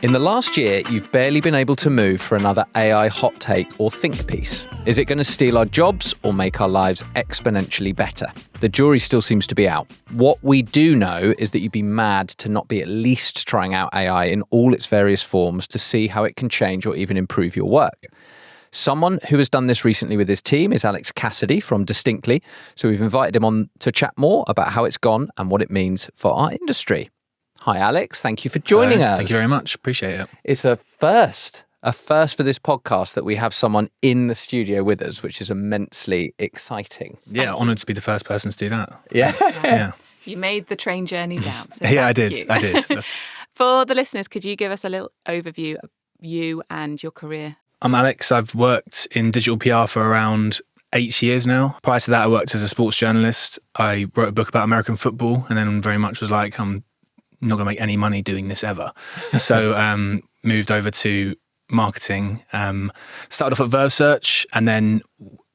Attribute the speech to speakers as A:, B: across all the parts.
A: In the last year, you've barely been able to move for another AI hot take or think piece. Is it going to steal our jobs or make our lives exponentially better? The jury still seems to be out. What we do know is that you'd be mad to not be at least trying out AI in all its various forms to see how it can change or even improve your work. Someone who has done this recently with his team is Alex Cassidy from Distinctly. So we've invited him on to chat more about how it's gone and what it means for our industry. Hi, Alex. Thank you for joining us.
B: Thank you very much. Appreciate it.
A: It's a first for this podcast that we have someone in the studio with us, which is immensely exciting.
B: Yeah, honoured to be the first person to do that.
A: Yes.
B: Yeah.
C: You made the train journey down. So
B: Yeah, I
C: thank
B: did.
C: you.
B: I did.
C: For the listeners, could you give us a little overview of you and your career?
B: I'm Alex. I've worked in digital PR for around 8 years now. Prior to that, I worked as a sports journalist. I wrote a book about American football and then very much was like, I'm not going to make any money doing this ever. So moved over to marketing, started off at Verve Search and then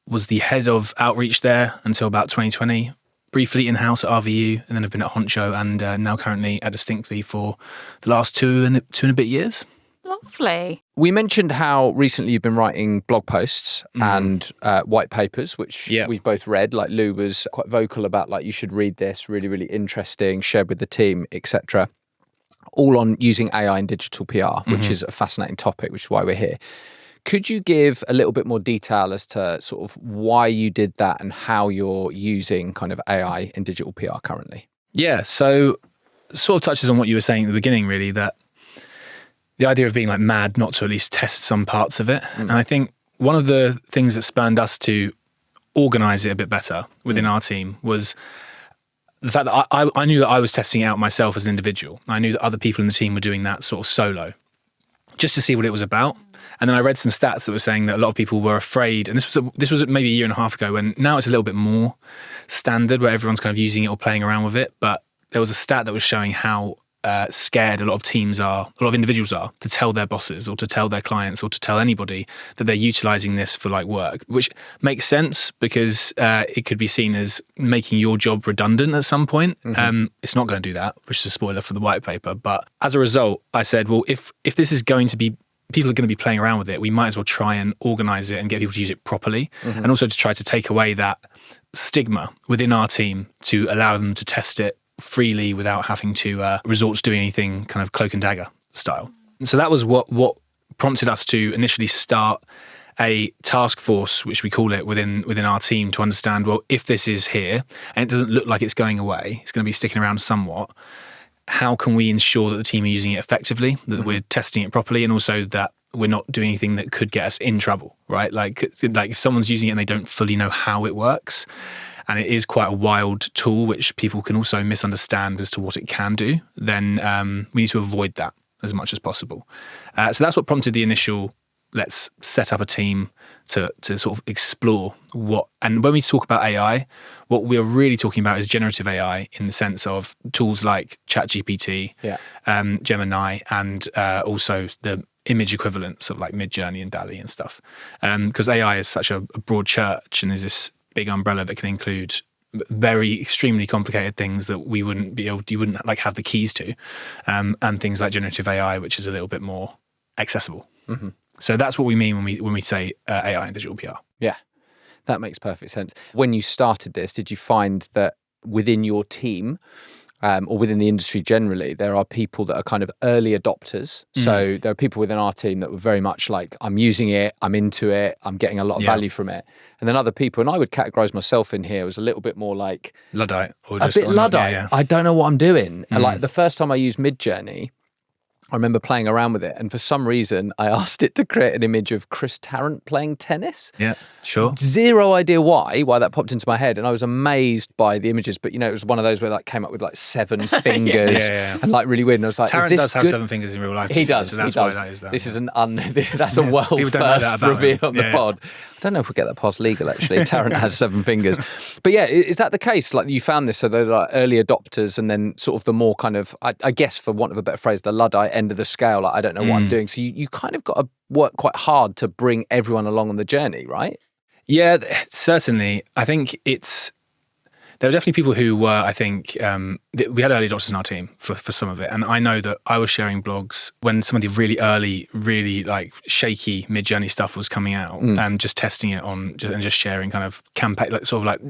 B: was the head of outreach there until about 2020, briefly in-house at RVU, and then I've been at Honcho and now currently at Distinctly for the last two and a bit years.
C: Lovely.
A: We mentioned how recently you've been writing blog posts and white papers, which we've both read. Like Lou was quite vocal about, like, you should read this, really, really interesting, shared with the team, etc. All on using AI in digital PR, which is a fascinating topic, which is why we're here. Could you give a little bit more detail as to sort of why you did that and how you're using kind of AI in digital PR currently?
B: Yeah, so sort of touches on what you were saying at the beginning, really, that the idea of being like mad not to at least test some parts of it. And I think one of the things that spurned us to organize it a bit better within our team was the fact that I knew that I was testing it out myself as an individual. I knew that other people in the team were doing that sort of solo, just to see what it was about. And then I read some stats that were saying that a lot of people were afraid, and this was maybe a year and a half ago, and now it's a little bit more standard where everyone's kind of using it or playing around with it. But there was a stat that was showing how scared a lot of individuals are to tell their bosses or to tell their clients or to tell anybody that they're utilizing this for like work, which makes sense because it could be seen as making your job redundant at some point. It's not going to do that, which is a spoiler for the white paper. But as a result, I said, well, if this is going to be, people are going to be playing around with it, we might as well try and organize it and get people to use it properly. And also to try to take away that stigma within our team to allow them to test it freely without having to resort to doing anything kind of cloak and dagger style. And so that was what prompted us to initially start a task force, which we call it within our team, to understand, well, if this is here and it doesn't look like it's going away, it's going to be sticking around somewhat, how can we ensure that the team are using it effectively, that we're testing it properly, and also that we're not doing anything that could get us in trouble, right? Like if someone's using it and they don't fully know how it works, and it is quite a wild tool, which people can also misunderstand as to what it can do, then we need to avoid that as much as possible. So that's what prompted the initial, let's set up a team to sort of explore what, and when we talk about AI, what we're really talking about is generative AI in the sense of tools like ChatGPT, Gemini, and also the image equivalents of like Midjourney and DALL-E and stuff. Because AI is such a broad church and is this big umbrella that can include very extremely complicated things that you wouldn't like have the keys to, and things like generative AI, which is a little bit more accessible. So that's what we mean when we say AI in digital PR.
A: Yeah, that makes perfect sense. When you started this, did you find that within your team or within the industry generally, there are people that are kind of early adopters? So there are people within our team that were very much like, I'm using it, I'm into it, I'm getting a lot of value from it. And then other people, and I would categorize myself in here, was a little bit more like
B: Luddite. Or
A: a
B: just
A: bit Luddite.
B: Yeah.
A: I don't know what I'm doing. And like the first time I used Midjourney, I remember playing around with it, and for some reason I asked it to create an image of Chris Tarrant playing tennis.
B: Yeah, sure.
A: Zero idea why that popped into my head, and I was amazed by the images. But it was one of those where like came up with like 7 fingers and like really weird. And I was like,
B: Tarrant does have 7 fingers in real life.
A: He does.
B: So that's
A: why
B: that is that.
A: This is that's a world first reveal on the pod. I don't know if we'll get that past legal actually. Tarrant has 7 fingers, but yeah, is that the case? Like you found this, so they're like early adopters, and then sort of the more kind of, I guess, for want of a better phrase, the Luddite end of the scale. Like I don't know what I'm doing. So you kind of got to work quite hard to bring everyone along on the journey, right?
B: Yeah, certainly. I think there's There were definitely people who were, I think, we had early adopters in our team for some of it. And I know that I was sharing blogs when some of the really early, really like shaky mid-journey stuff was coming out, just testing it on and just sharing kind of campaign, like sort of like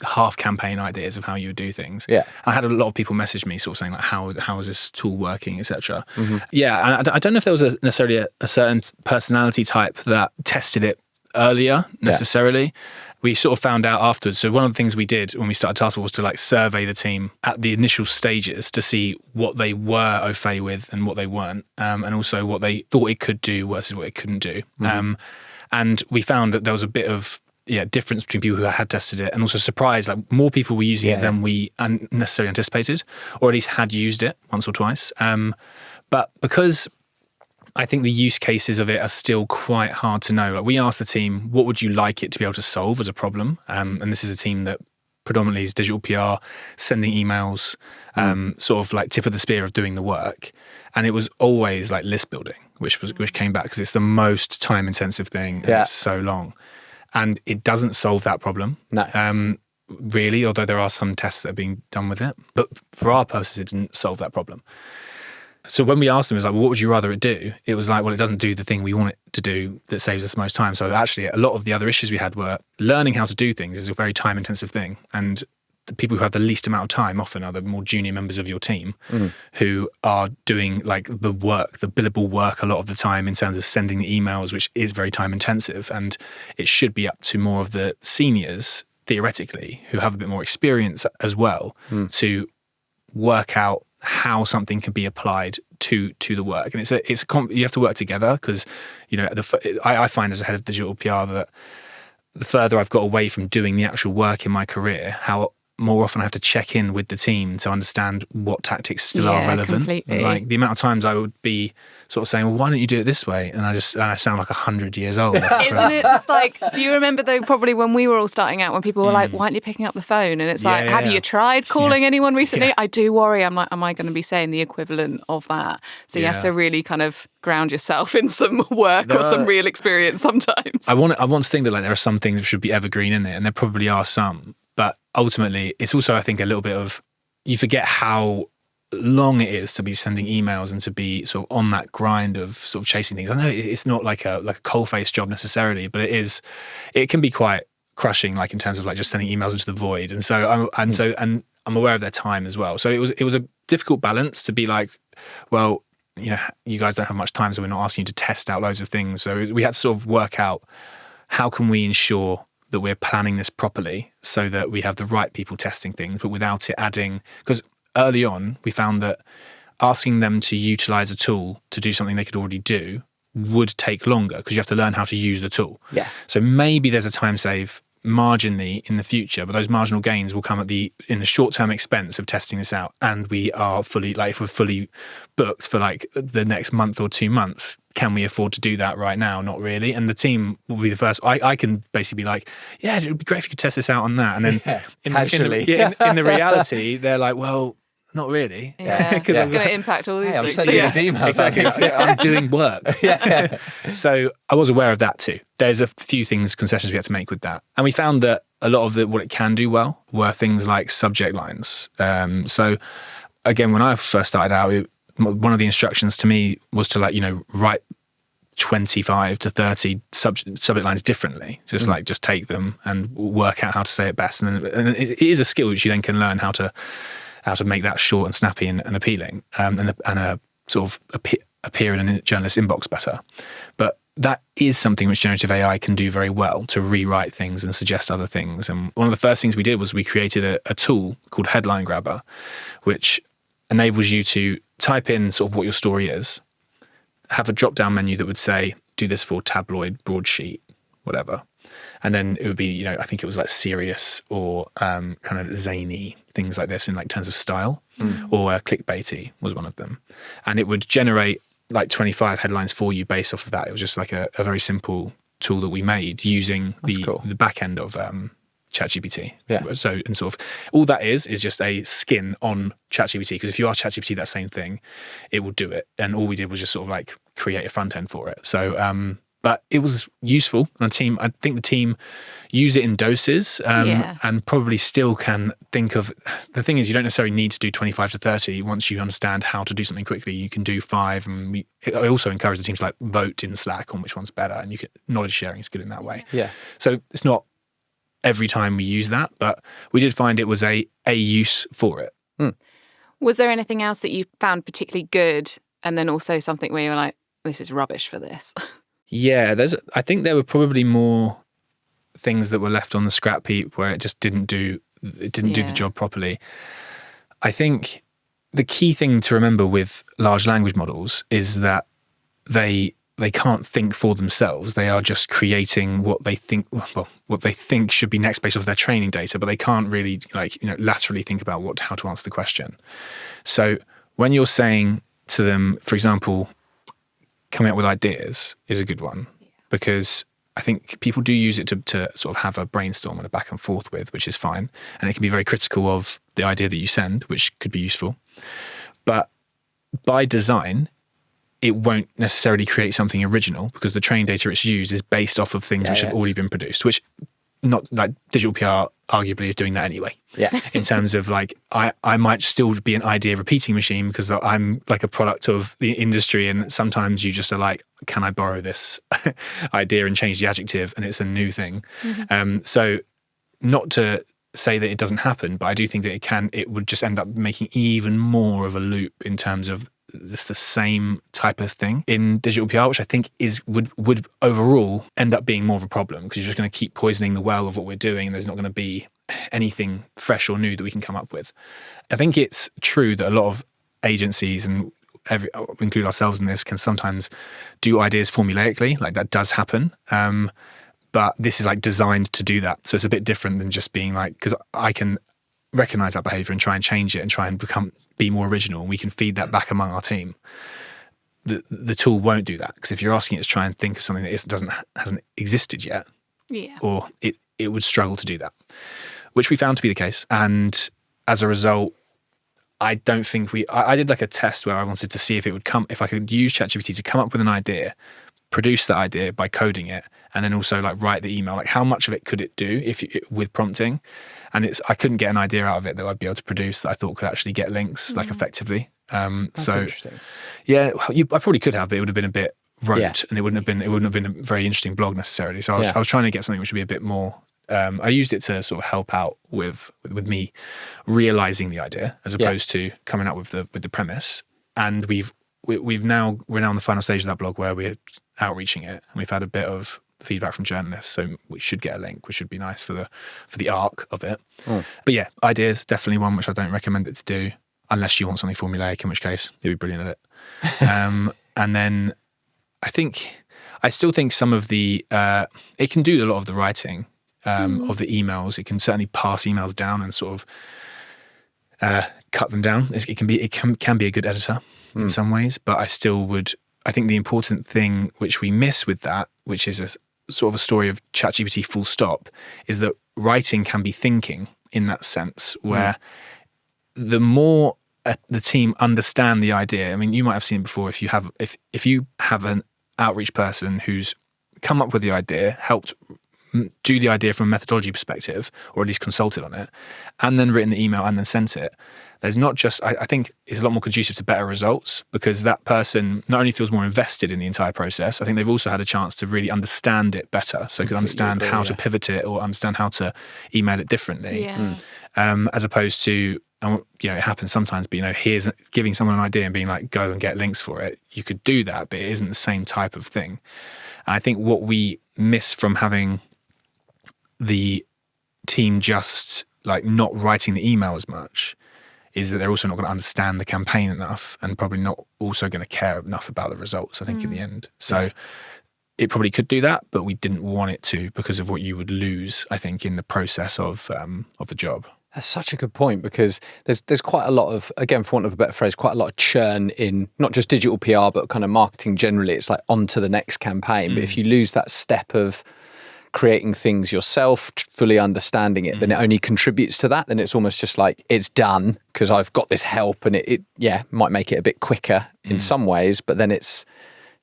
B: half campaign ideas of how you would do things.
A: Yeah.
B: I had a lot of people message me sort of saying like, how is this tool working, etc. Yeah, and I don't know if there was necessarily a certain personality type that tested it earlier necessarily. We sort of found out afterwards. So one of the things we did when we started Taskforce was to like survey the team at the initial stages to see what they were au fait with and what they weren't, and also what they thought it could do versus what it couldn't do. And we found that there was a bit of difference between people who had tested it, and also surprised, like more people were using it than we necessarily anticipated, or at least had used it once or twice. But because I think the use cases of it are still quite hard to know. Like we asked the team, what would you like it to be able to solve as a problem? And this is a team that predominantly is digital PR, sending emails, sort of like tip of the spear of doing the work. And it was always like list building, which came back because it's the most time intensive thing and it's so long. And it doesn't solve that problem.
A: No.
B: Really, although there are some tests that are being done with it. But for our purposes, it didn't solve that problem. So when we asked them, it was like, well, what would you rather it do? It was like, well, it doesn't do the thing we want it to do that saves us most time. So actually, a lot of the other issues we had were learning how to do things is a very time-intensive thing. And the people who have the least amount of time often are the more junior members of your team who are doing like the work, the billable work a lot of the time in terms of sending the emails, which is very time-intensive. And it should be up to more of the seniors, theoretically, who have a bit more experience as well to work out how something can be applied to the work. And you have to work together because, you know, I find as a head of digital PR that the further I've got away from doing the actual work in my career, how more often I have to check in with the team to understand what tactics still are relevant.
C: Completely.
B: Like the amount of times I would be sort of saying, well, why don't you do it this way? And I sound like 100 years old.
C: Isn't it just like, do you remember though, probably when we were all starting out, when people were like, why aren't you picking up the phone? And it's like, have you tried calling anyone recently? I do worry. I'm like, am I going to be saying the equivalent of that? So you have to really kind of ground yourself in some work or some real experience sometimes.
B: I want to think that like there are some things that should be evergreen in it, and there probably are some. But ultimately, it's also, I think, a little bit of, you forget how long it is to be sending emails and to be sort of on that grind of sort of chasing things. I know it's not like a coal-face job necessarily, but it can be quite crushing, like in terms of like just sending emails into the void. And so I'm aware of their time as well. So it was a difficult balance to be like, well, you know, you guys don't have much time, so we're not asking you to test out loads of things. So we had to sort of work out how can we ensure that we're planning this properly so that we have the right people testing things, but without it adding, because early on we found that asking them to utilize a tool to do something they could already do would take longer because you have to learn how to use the tool.
A: Yeah.
B: So maybe there's a time save marginally in the future, but those marginal gains will come in the short-term expense of testing this out. And we are fully, like, if we're fully booked for like the next month or 2 months, can we afford to do that right now? Not really. And the team will be the first. I can basically be like, yeah, it would be great if you could test this out on that. And then in the reality, they're like, well, not really.
C: Yeah, it's going to impact all these things.
A: I'm sending these emails.
B: Exactly. I'm doing work. So I was aware of that too. There's a few concessions we had to make with that. And we found that a lot of what it can do well were things like subject lines. So again, when I first started out, one of the instructions to me was to, like, you know, write 25 to 30 subject lines differently. Just take them and work out how to say it best. And it is a skill which you then can learn how to make that short and snappy and appealing, and a sort of appear in a journalist's inbox better. But that is something which generative AI can do very well, to rewrite things and suggest other things. And one of the first things we did was we created a tool called Headline Grabber, which enables you to type in sort of what your story is, have a drop-down menu that would say, do this for tabloid, broadsheet, whatever. And then it would be, you know, I think it was like serious or kind of zany, things like this in like terms of style, or clickbaity was one of them. And it would generate like 25 headlines for you based off of that. It was just like a very simple tool that we made using the back end of ChatGPT.
A: Yeah.
B: So, and sort of all that is just a skin on ChatGPT, because if you ask ChatGPT that same thing, it will do it. And all we did was just sort of like create a front end for it. So, But it was useful. And I think the team use it in doses and probably still can think of, the thing is you don't necessarily need to do 25 to 30. Once you understand how to do something quickly, you can do 5. And I also encourage the teams to like vote in Slack on which one's better, and knowledge sharing is good in that way.
A: Yeah.
B: So it's not every time we use that, but we did find it was a use for it.
C: Was there anything else that you found particularly good, and then also something where you were like, this is rubbish for this?
B: Yeah, I think there were probably more things that were left on the scrap heap where it just didn't do the job properly. I think the key thing to remember with large language models is that they can't think for themselves. They are just creating what they think should be next based off their training data, but they can't really laterally think about how to answer the question. So when you're saying to them, for example, coming up with ideas is a good one, because I think people do use it to sort of have a brainstorm and a back and forth with, which is fine. And it can be very critical of the idea that you send, which could be useful. But by design, it won't necessarily create something original, because the training data it's used is based off of things which have already been produced, which not like digital PR arguably is doing that anyway.
A: Yeah.
B: In terms of like, I might still be an idea repeating machine because I'm like a product of the industry, and sometimes you just are like, can I borrow this idea and change the adjective, and it's a new thing. So not to say that it doesn't happen, but I do think that it would just end up making even more of a loop in terms of it's the same type of thing in digital PR, which I think would overall end up being more of a problem, because you're just going to keep poisoning the well of what we're doing, and there's not going to be anything fresh or new that we can come up with. I think it's true that a lot of agencies, and include ourselves in this, can sometimes do ideas formulaically. Like that does happen. But this is like designed to do that. So it's a bit different than just being like, because I can recognize that behavior and try and change it and try and be more original, and we can feed that back among our team. The tool won't do that, because if you're asking it to try and think of something that hasn't existed yet, or it would struggle to do that, which we found to be the case. And as a result, I don't think I did like a test where I wanted to see if I could use ChatGPT to come up with an idea, produce that idea by coding it, and then also like write the email. Like how much of it could it do with prompting? And I couldn't get an idea out of it that I'd be able to produce that I thought could actually get links like effectively.
A: That's interesting.
B: Yeah, I probably could have, but it would have been a bit rote, and it wouldn't have been a very interesting blog necessarily. So I was trying to get something which would be a bit more. I used it to sort of help out with me realizing the idea, as opposed to coming up with the premise. And we're now on the final stage of that blog where we're outreaching it, and we've had a bit of feedback from journalists, so we should get a link, which would be nice for the arc of it. But yeah, ideas definitely one which I don't recommend it to do unless you want something formulaic, in which case you'd be brilliant at it. And then I still think some of the it can do a lot of the writing of the emails. It can certainly pass emails down and sort of cut them down. It can be a good editor in some ways, but I think the important thing which we miss with that, which is a sort of a story of ChatGPT full stop, is that writing can be thinking in that sense, where the more the team understand the idea. I mean, you might have seen it before. If you have an outreach person who's come up with the idea, helped do the idea from a methodology perspective, or at least consulted on it, and then written the email and then sent it, there's not just, I think it's a lot more conducive to better results, because that person not only feels more invested in the entire process, I think they've also had a chance to really understand it better, so could understand how to pivot it or understand how to email it differently. As opposed to, it happens sometimes, but here's giving someone an idea and being like, go and get links for it. You could do that, but it isn't the same type of thing. And I think what we miss from having the team just like not writing the email as much is that they're also not going to understand the campaign enough, and probably not also going to care enough about the results, I think, in the end. So it probably could do that, but we didn't want it to, because of what you would lose, I think, in the process of the job.
A: That's such a good point, because there's quite a lot of, again, for want of a better phrase, quite a lot of churn in not just digital PR, but kind of marketing generally. It's like on to the next campaign. But if you lose that step of creating things yourself, fully understanding it, then it only contributes to that. Then it's almost just like it's done because I've got this help, and it might make it a bit quicker in some ways, but then it's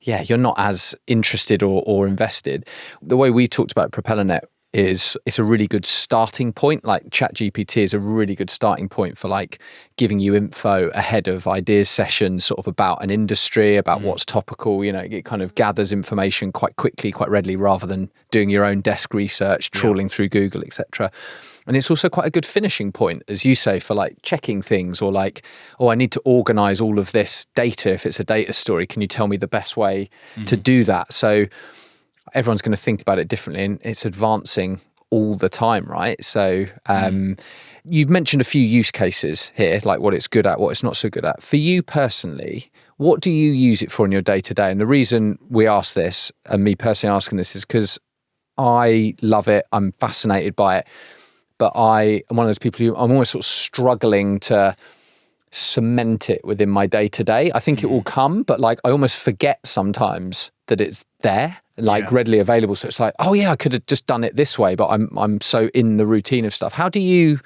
A: you're not as interested or invested. The way we talked about PropellerNet is it's a really good starting point. Like ChatGPT is a really good starting point for like giving you info ahead of ideas sessions, sort of about an industry, about what's topical. You know, it kind of gathers information quite quickly, quite readily, rather than doing your own desk research, trawling through Google, etc. And it's also quite a good finishing point, as you say, for like checking things, or like, oh, I need to organize all of this data. If it's a data story, can you tell me the best way to do that? So everyone's going to think about it differently, and it's advancing all the time, right? So you've mentioned a few use cases here, like what it's good at, what it's not so good at. For you personally, what do you use it for in your day-to-day? And the reason we ask this, and me personally asking this, is because I love it. I'm fascinated by it. But I am one of those people who I'm always sort of struggling to cement it within my day-to-day. I think it will come, but like I almost forget sometimes that it's there, like readily available. So it's like, oh yeah, I could have just done it this way, but I'm so in the routine of stuff. How have you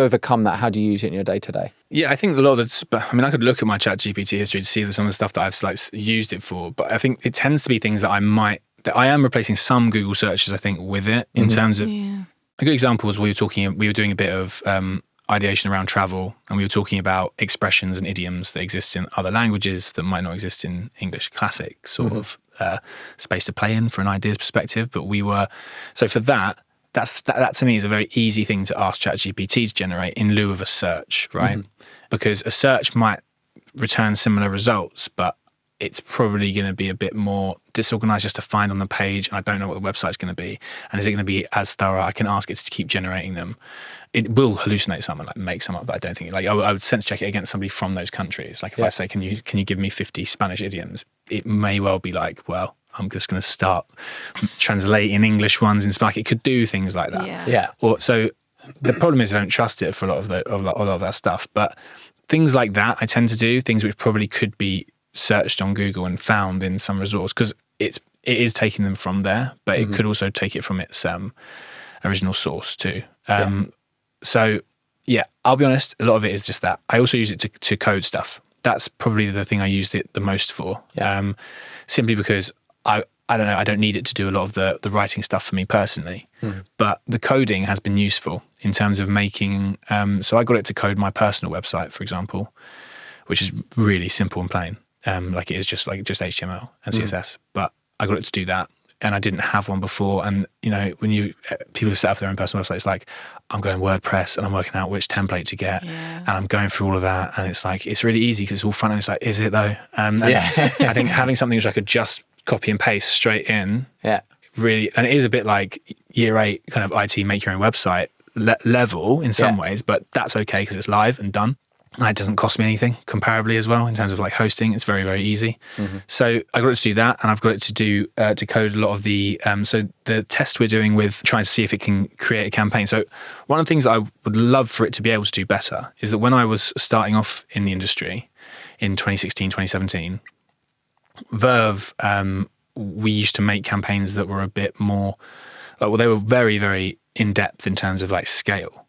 A: overcome that? How do you use it in your day-to-day?
B: Yeah, I think a lot of it's, I mean, I could look at my ChatGPT history to see some of the stuff that I've like used it for, but I think it tends to be things that I am replacing some Google searches, I think, with it in terms of, a good example was we were doing a bit of ideation around travel, and we were talking about expressions and idioms that exist in other languages that might not exist in English. Classic sort of space to play in for an ideas perspective. But so for that to me is a very easy thing to ask ChatGPT to generate in lieu of a search, right? Because a search might return similar results, but it's probably going to be a bit more disorganized just to find on the page. I don't know what the website's going to be. And is it going to be as thorough? I can ask it to keep generating them. It will hallucinate some and like make some up, but I don't think I would sense check it against somebody from those countries. Like if I say, can you give me 50 Spanish idioms? It may well be like, well, I'm just going to start translating English ones in Spanish. It could do things like that.
A: Yeah.
B: Or so the problem is I don't trust it for a lot of that stuff. But things like that I tend to do, things which probably could be searched on Google and found in some resource, because it is taking them from there, but it could also take it from its original source too. So yeah, I'll be honest, a lot of it is just that. I also use it to code stuff. That's probably the thing I used it the most for, simply because I don't know, I don't need it to do a lot of the writing stuff for me personally, but the coding has been useful in terms of making, so I got it to code my personal website, for example, which is really simple and plain. Like it is just HTML and CSS, but I got it to do that, and I didn't have one before. And you know, when people have set up their own personal website, it's like I'm going WordPress and I'm working out which template to get, and I'm going through all of that, and it's like it's really easy because it's all front end. It's like, is it though? And I think having something which I could just copy and paste straight in, really, and it is a bit like year 8 kind of IT make your own website level in some ways, but that's okay because it's live and done. And it doesn't cost me anything comparably as well in terms of like hosting. It's very, very easy. So I got it to do that, and I've got it to do to code a lot of the so the test we're doing with trying to see if it can create a campaign. So one of the things that I would love for it to be able to do better is that when I was starting off in the industry in 2016, 2017, Verve, we used to make campaigns that were a bit more, well, they were very, very in depth in terms of like scale.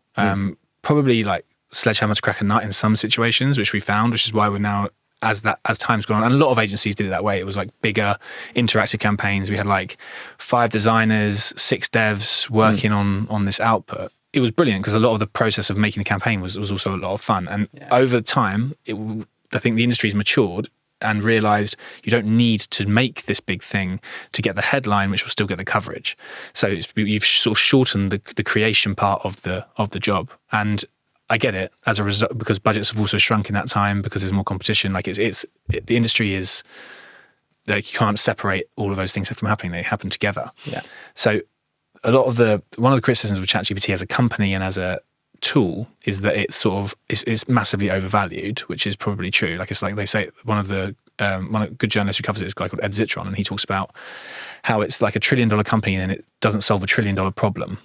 B: Probably like sledgehammer to crack a nut in some situations, which we found, which is why we're now, as time's gone on, and a lot of agencies did it that way. It was like bigger interactive campaigns. We had like 5 designers, 6 devs working on this output. It was brilliant because a lot of the process of making the campaign was also a lot of fun. And over time, I think the industry's matured and realized you don't need to make this big thing to get the headline, which will still get the coverage. So you've sort of shortened the creation part of the job. And I get it as a result, because budgets have also shrunk in that time because there's more competition. Like the industry is like, you can't separate all of those things from happening. They happen together. Yeah. So one of the criticisms of ChatGPT as a company and as a tool is that it's sort of it's massively overvalued, which is probably true. Like it's like they say, one of a good journalist who covers it is a guy called Ed Zitron, and he talks about how it's like $1 trillion company and it doesn't solve $1 trillion problem.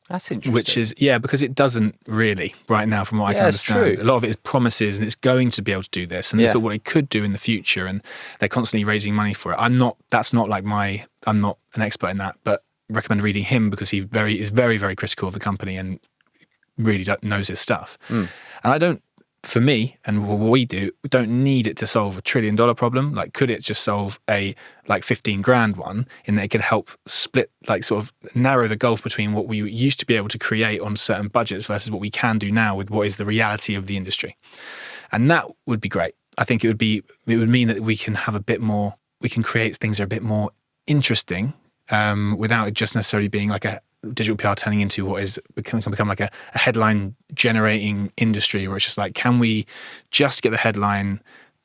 A: That's interesting.
B: Which is, because it doesn't really right now, from what I can understand.
A: True.
B: A lot of it is promises, and it's going to be able to do this, and look at what it could do in the future, and they're constantly raising money for it. I'm not an expert in that, but recommend reading him because he is very, very critical of the company and really knows his stuff. And I don't for me and what we do, we don't need it to solve a $1 trillion problem. Like, could it just solve a like 15 grand one in that it could help split, like sort of narrow the gulf between what we used to be able to create on certain budgets versus what we can do now with what is the reality of the industry. And that would be great. I think it would mean that we can have a bit more, we can create things that are a bit more interesting without it just necessarily being like a digital PR turning into what is can become like a headline generating industry where it's just like, can we just get the headline?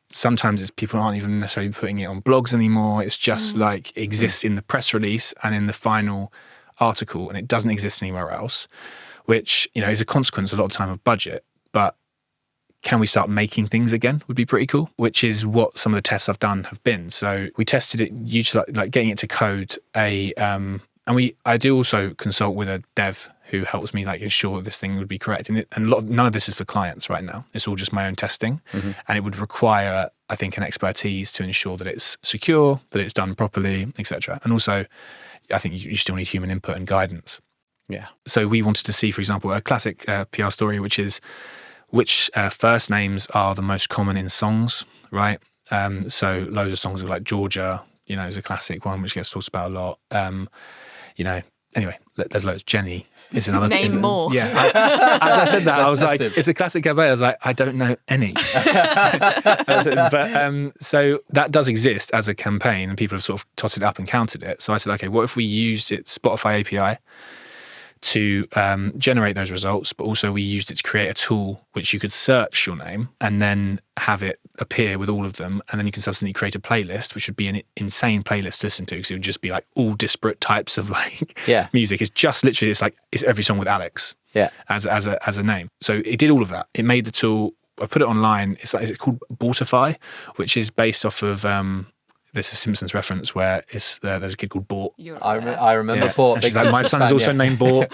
B: Sometimes it's people aren't even necessarily putting it on blogs anymore. It's just like exists in the press release and in the final article, and it doesn't exist anywhere else, which, you know, is a consequence a lot of time of budget. But can we start making things again would be pretty cool, which is what some of the tests I've done have been. So we tested it, like getting it to code I do also consult with a dev who helps me like ensure this thing would be correct. And none of this is for clients right now. It's all just my own testing. And it would require, I think, an expertise to ensure that it's secure, that it's done properly, etc. And also, I think you still need human input and guidance.
A: Yeah.
B: So we wanted to see, for example, a classic PR story, which is which first names are the most common in songs, right? So loads of songs like Georgia, you know, is a classic one which gets talked about a lot. You know, anyway, there's loads. Jenny is another.
C: Name more.
B: Yeah. As I said that, I was like, it's a classic campaign. I was like, I don't know any. But so that does exist as a campaign, and people have sort of totted it up and counted it. So I said, okay, what if we used its Spotify API to generate those results, but also we used it to create a tool which you could search your name and then have it appear with all of them, and then you can subsequently create a playlist, which would be an insane playlist to listen to, because it would just be like all disparate types of like music. It's just literally, it's every song with Alex as a name. So it did all of that. It made the tool. I've put it online. It's called Bortify, which is based off of there's a Simpsons reference where there's a kid called Bort.
A: I remember Bort.
B: She's like, my son is also named Bort.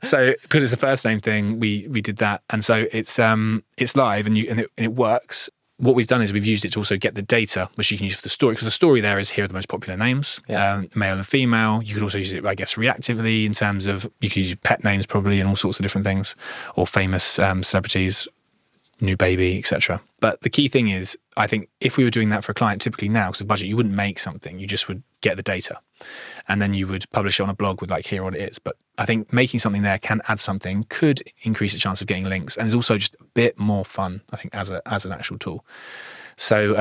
B: So because it's a first name thing, we did that, and so it's live and it works. What we've done is we've used it to also get the data, which you can use for the story, because the story there is here are the most popular names, male and female. You could also use it, I guess, reactively in terms of you could use pet names probably and all sorts of different things, or famous celebrities, new baby, etc. But the key thing is, I think if we were doing that for a client, typically now, because of budget, you wouldn't make something, you just would get the data and then you would publish it on a blog with like, here what it is. But I think making something there can add something, could increase the chance of getting links, and is also just a bit more fun, I think, as an actual tool. So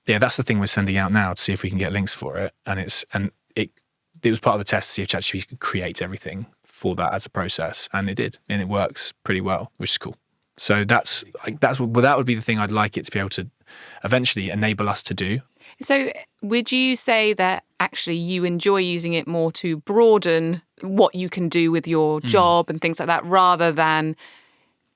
B: that's the thing we're sending out now to see if we can get links for it. And it was part of the test to see if ChatGPT could create everything for that as a process, and it did, and it works pretty well, which is cool. So that would be the thing I'd like it to be able to eventually enable us to do.
C: So would you say that actually you enjoy using it more to broaden what you can do with your job and things like that, rather than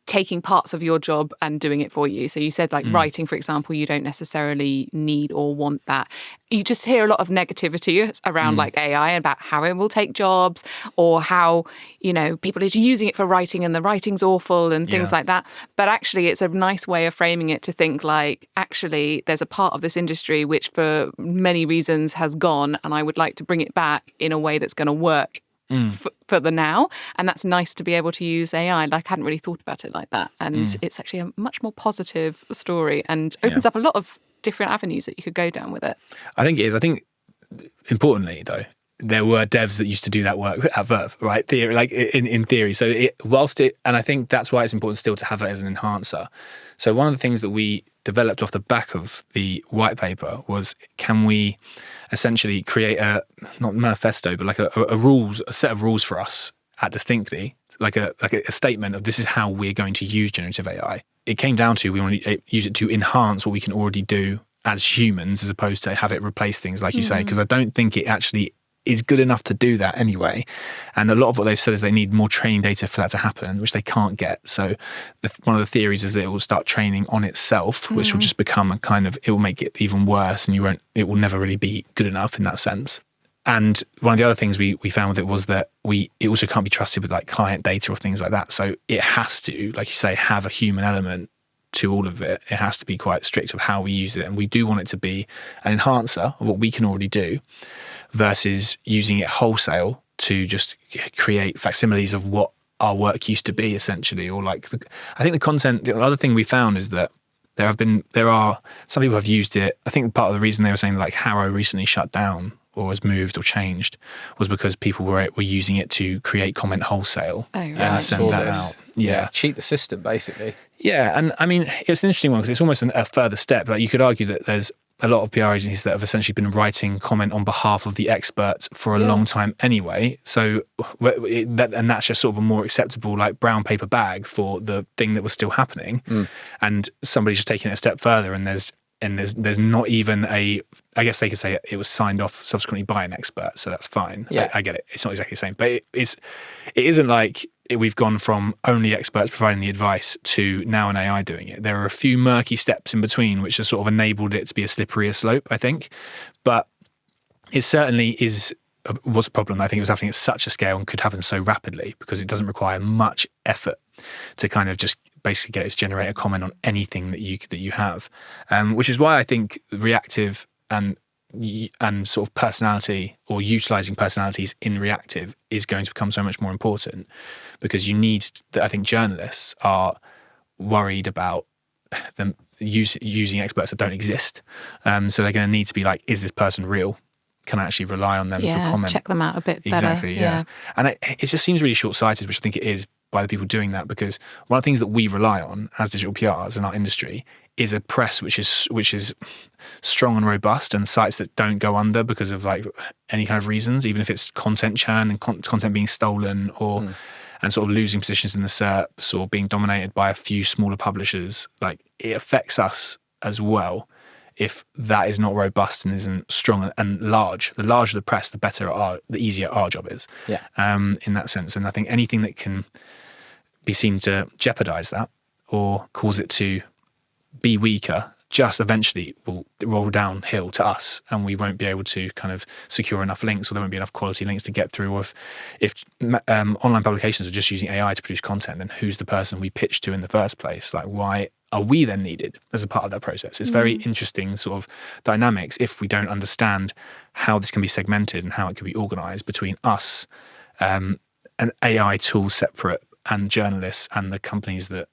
C: taking parts of your job and doing it for you? So you said like writing, for example, you don't necessarily need or want that. You just hear a lot of negativity around like AI about how it will take jobs, or how, you know, people are using it for writing and the writing's awful and things like that. But actually it's a nice way of framing it to think like, actually there's a part of this industry which for many reasons has gone, and I would like to bring it back in a way that's going to work for the now. And that's nice to be able to use AI. Like, I hadn't really thought about it like that. And it's actually a much more positive story and opens up a lot of different avenues that you could go down with it.
B: I think it is. I think importantly though, there were devs that used to do that work at Verve, right? In theory. So and I think that's why it's important still to have it as an enhancer. So one of the things that we developed off the back of the white paper was, can we essentially create not manifesto, but like a set of rules for us at Distinctly, like a statement of this is how we're going to use generative AI. It came down to, we want to use it to enhance what we can already do as humans, as opposed to have it replace things, like you say, because I don't think it actually is good enough to do that anyway. And a lot of what they've said is they need more training data for that to happen, which they can't get. So one of the theories is that it will start training on itself, which will just become it will make it even worse, and it will never really be good enough in that sense. And one of the other things we found with it was that it also can't be trusted with like client data or things like that. So it has to, like you say, have a human element to all of it. It has to be quite strict of how we use it. And we do want it to be an enhancer of what we can already do, versus using it wholesale to just create facsimiles of what our work used to be, essentially. Or like, I think the content, the other thing we found is that there are some people have used it. I think part of the reason they were saying like Harrow recently shut down or was moved or changed was because people were using it to create comment wholesale and send that out.
A: Yeah, cheat the system basically.
B: Yeah, and I mean, it's an interesting one because it's almost a further step. Like you could argue that there's a lot of PR agencies that have essentially been writing comment on behalf of the experts for a long time anyway. So, and that's just sort of a more acceptable like brown paper bag for the thing that was still happening. And somebody's just taking it a step further, and there's not even I guess they could say it was signed off subsequently by an expert, so that's fine.
A: Yeah.
B: I get it. It's not exactly the same, but it isn't like we've gone from only experts providing the advice to now an AI doing it. There are a few murky steps in between which have sort of enabled it to be a slipperier slope, I think. But it certainly was a problem. I think it was happening at such a scale and could happen so rapidly because it doesn't require much effort to kind of just basically get it to generate a comment on anything that you have, which is why I think reactive and sort of personality or utilizing personalities in reactive is going to become so much more important, because I think journalists are worried about them using experts that don't exist. So they're going to need to be like, is this person real? Can I actually rely on them for comment?
C: Check them out a bit better.
B: Exactly, yeah. And it just seems really short-sighted, which I think it is by the people doing that, because one of the things that we rely on as digital PRs in our industry is a press which is strong and robust, and sites that don't go under because of like any kind of reasons, even if it's content churn and content being stolen or and sort of losing positions in the SERPs or being dominated by a few smaller publishers. Like, it affects us as well if that is not robust and isn't strong and large. The larger the press, the the easier our job is.
A: Yeah.
B: In that sense. And I think anything that can be seen to jeopardize that or cause it to be weaker just eventually will roll downhill to us, and we won't be able to kind of secure enough links, or there won't be enough quality links to get through. Or if online publications are just using AI to produce content, then who's the person we pitch to in the first place? Like, why are we then needed as a part of that process? It's very interesting sort of dynamics if we don't understand how this can be segmented and how it can be organized between us, an AI tool separate, and journalists and the companies that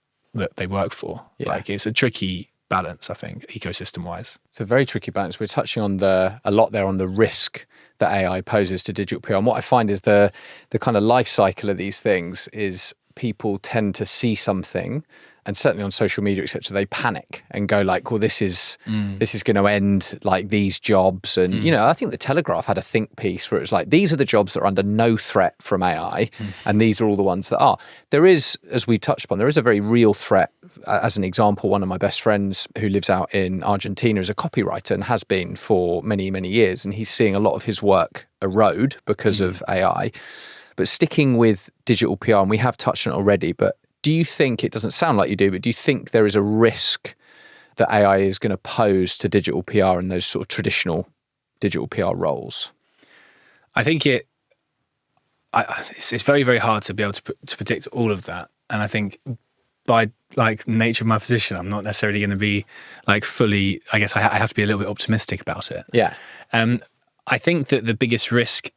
B: they work for.
A: Yeah.
B: Like, it's a tricky balance, I think, ecosystem-wise.
A: It's a very tricky balance. We're touching on a lot there on the risk that AI poses to digital PR. And what I find is the kind of life cycle of these things is people tend to see something, and certainly on social media, etc., they panic and go like, well, this is going to end like these jobs. And, you know, I think the Telegraph had a think piece where it was like, these are the jobs that are under no threat from AI, and these are all the ones that are. There is, as we touched upon, there is a very real threat. As an example, one of my best friends who lives out in Argentina is a copywriter and has been for many, many years. And he's seeing a lot of his work erode because of AI. But sticking with digital PR, and we have touched on it already, but do you think, it doesn't sound like you do, but do you think there is a risk that AI is going to pose to digital PR and those sort of traditional digital PR roles?
B: I think it's very, very hard to be able to predict all of that. And I think by like nature of my position, I'm not necessarily going to be like fully, I guess I have to be a little bit optimistic about it.
A: Yeah.
B: I think that the biggest risk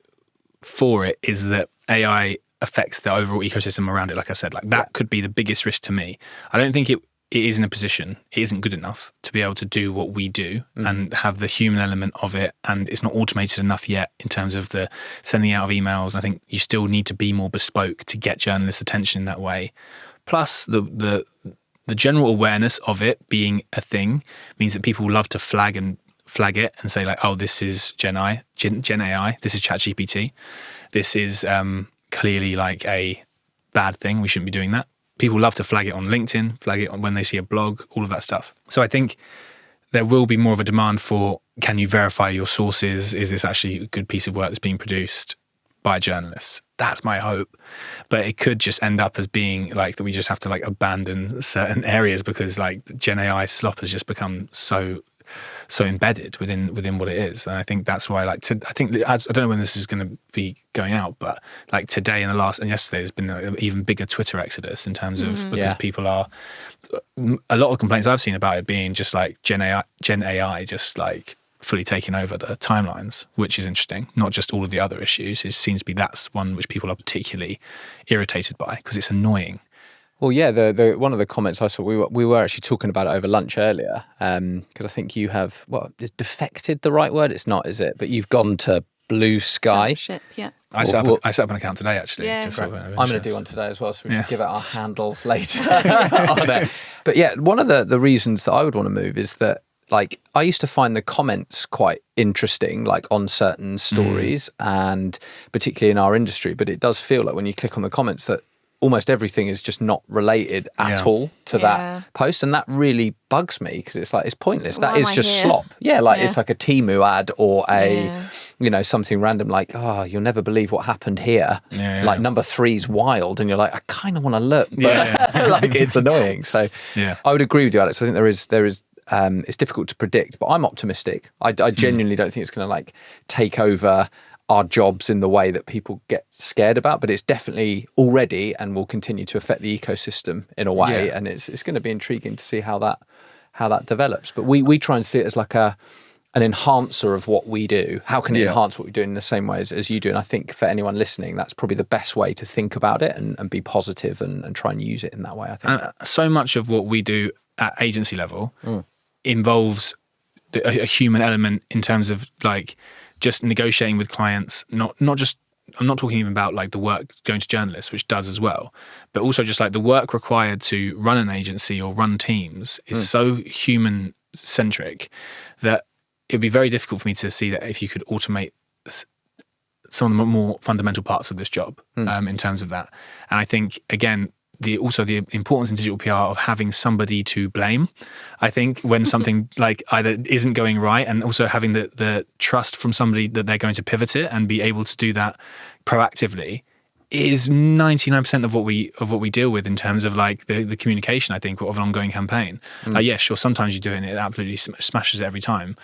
B: for it is that AI affects the overall ecosystem around it. Like I said, like that could be the biggest risk to me. I don't think it is in a position, it isn't good enough to be able to do what we do and have the human element of it. And it's not automated enough yet in terms of the sending out of emails. I think you still need to be more bespoke to get journalists' attention in that way. Plus the general awareness of it being a thing means that people love to flag it and say like, oh, this is Gen AI, this is ChatGPT, this is clearly like a bad thing, we shouldn't be doing that. People love to flag it on LinkedIn, flag it on when they see a blog, all of that stuff. So I think there will be more of a demand for, can you verify your sources? Is this actually a good piece of work that's being produced by journalists? That's my hope. But it could just end up as being like that we just have to like abandon certain areas because like Gen AI slop has just become so embedded within what it is. And I think that's why I don't know when this is going to be going out, but like today and yesterday there's been an even bigger Twitter exodus in terms of because people are, a lot of complaints I've seen about it being just like Gen AI just like fully taken over the timelines, which is interesting. Not just all of the other issues. It seems to be that's one which people are particularly irritated by because it's annoying.
A: Well, yeah, the one of the comments I saw, we were actually talking about it over lunch earlier, because I think you have, is defected the right word? It's not, is it? But you've gone to Blue Sky.
C: Yeah.
B: I set up an account today, actually.
C: Yeah.
B: Just
A: I'm going to do one today as well, so we should give out our handles later on it. But yeah, one of the reasons that I would want to move is that, like, I used to find the comments quite interesting, like on certain stories, and particularly in our industry. But it does feel like when you click on the comments that almost everything is just not related at all to that post, and that really bugs me because it's like, it's pointless. That is just slop. Yeah, like it's like a Temu ad or a something random like, oh, you'll never believe what happened here. Like number 3's wild, and you're like, I kind of want to look, but like it's annoying. So I would agree with you, Alex. I think there is it's difficult to predict, but I'm optimistic. I genuinely don't think it's going to like take over our jobs in the way that people get scared about, but it's definitely already and will continue to affect the ecosystem in a way, and it's going to be intriguing to see how that develops. But we try and see it as like an enhancer of what we do. How can it enhance what we do in the same way as you do? And I think for anyone listening, that's probably the best way to think about it and be positive and try and use it in that way, I think.
B: So much of what we do at agency level involves a human element in terms of like just negotiating with clients, not just, I'm not talking even about like the work going to journalists, which does as well, but also just like the work required to run an agency or run teams is so human centric that it'd be very difficult for me to see that if you could automate some of the more fundamental parts of this job in terms of that. And I think, again, the importance in digital PR of having somebody to blame, I think, when something like either isn't going right, and also having the trust from somebody that they're going to pivot it and be able to do that proactively is 99% of what we deal with in terms of like the communication, I think, of an ongoing campaign. Yeah, sure, sometimes you do it and it absolutely smashes it every time.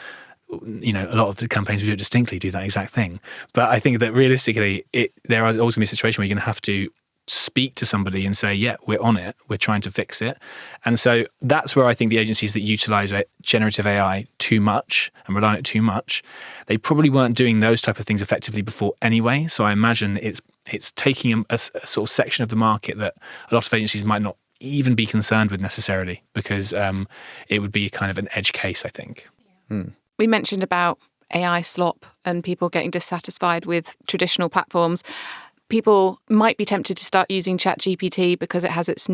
B: You know, a lot of the campaigns we do distinctly do that exact thing. But I think that realistically, there is always going to be a situation where you're going to have to speak to somebody and say, yeah, we're on it, we're trying to fix it. And so that's where I think the agencies that utilize generative AI too much and rely on it too much, they probably weren't doing those type of things effectively before anyway. So I imagine it's taking a sort of section of the market that a lot of agencies might not even be concerned with necessarily, because it would be kind of an edge case, I think.
C: We mentioned about AI slop and people getting dissatisfied with traditional platforms. People might be tempted to start using ChatGPT because it has its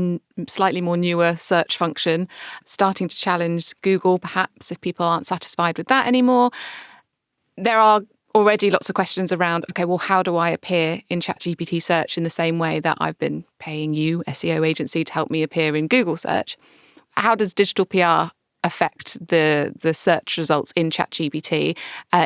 C: slightly more newer search function, starting to challenge Google perhaps if people aren't satisfied with that anymore. There are already lots of questions around, okay, well, how do I appear in ChatGPT search in the same way that I've been paying you, SEO agency, to help me appear in Google search? How does digital PR affect the search results in ChatGPT?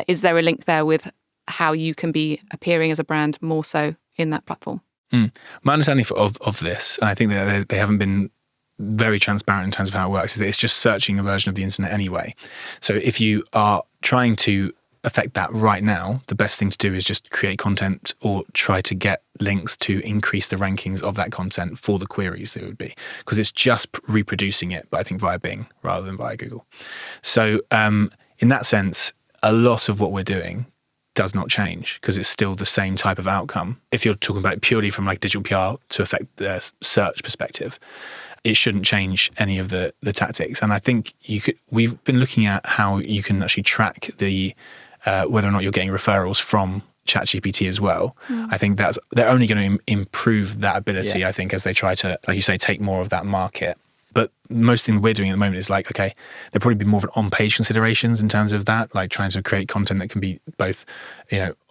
C: Is there a link there with how you can be appearing as a brand more so in that platform?
B: My understanding of this, and I think that they haven't been very transparent in terms of how it works, is that it's just searching a version of the internet anyway. So if you are trying to affect that right now, the best thing to do is just create content or try to get links to increase the rankings of that content for the queries that it would be, because it's just reproducing it, but I think via Bing rather than via Google. So in that sense, a lot of what we're doing does not change because it's still the same type of outcome. If you're talking about it purely from like digital PR to affect the search perspective, it shouldn't change any of the tactics. And I think we've been looking at how you can actually track the whether or not you're getting referrals from ChatGPT as well. I think they're only going to improve that ability, I think, as they try to, like you say, take more of that market. But most thing we're doing at the moment is like, okay, there'll probably be more of an on-page considerations in terms of that, like trying to create content that can be both,